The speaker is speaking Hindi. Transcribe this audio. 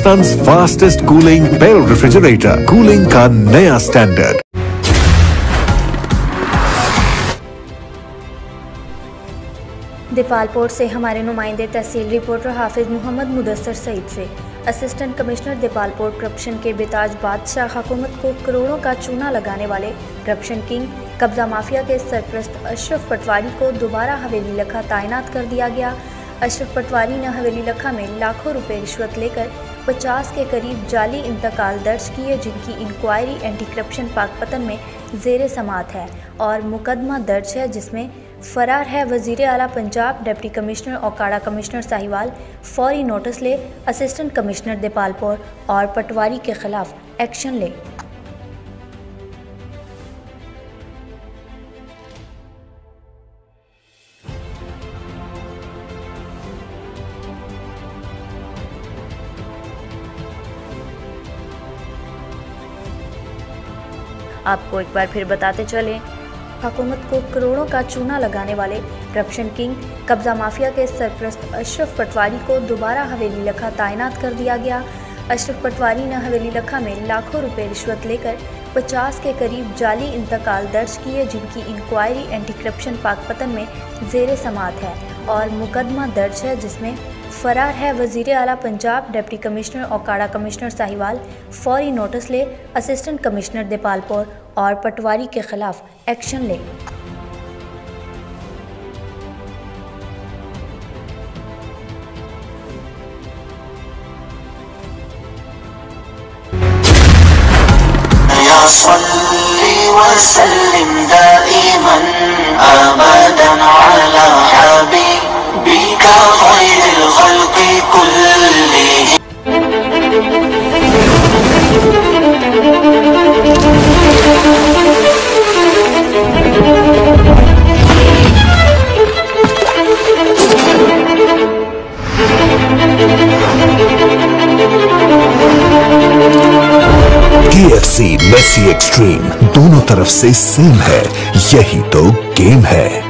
हिंदुस्तान्स fastest cooling barrel refrigerator, cooling का नया स्टैंडर्ड। दीपालपुर से हमारे नुमाइंदे तहसील रिपोर्टर हाफिज मोहम्मद मुदस्सर सईद से असिस्टेंट कमिश्नर दीपालपुर करप्शन के बेताज बादशाह हुकूमत को करोड़ों का चूना लगाने वाले करप्शन किंग कब्जा माफिया के सरपरस्त अशरफ पटवारी को दोबारा हवेली लखा तैनात कर दिया गया। अशरफ पटवारी ने हवेली लखा में लाखों रुपए रिश्वत लेकर 50 के करीब जाली इंतकाल दर्ज किए, जिनकी इंक्वायरी एंटी करप्शन पाकपतन में ज़ेर समात है और मुकदमा दर्ज है, जिसमें फरार है वज़ीर आला पंजाब, डिप्टी कमिश्नर और काड़ा कमिश्नर साहिवाल फौरी नोटिस ले, असिस्टेंट कमिश्नर दीपालपुर और पटवारी के खिलाफ एक्शन ले। आपको एक बार फिर बताते चलें, हुकूमत को करोड़ों का चूना लगाने वाले करप्शन किंग कब्जा माफिया के सरपरस्त अशरफ पटवारी को दोबारा हवेली लखा तैनात कर दिया गया। अशरफ पटवारी ने हवेली लखा में लाखों रुपए रिश्वत लेकर 50 के करीब जाली इंतकाल दर्ज किए, जिनकी इंक्वायरी एंटी करप्शन पाकपतन में ज़ेर समात है और मुकदमा दर्ज है, जिसमें फरार है वज़ीर आला पंजाब, डिप्टी कमिश्नर और काड़ा कमिश्नर साहिवाल फौरी नोटिस ले, असिस्टेंट कमिश्नर दीपालपुर और पटवारी के खिलाफ एक्शन ले। KFC मेसी एक्सट्रीम दोनों तरफ से सेम है, यही तो गेम है।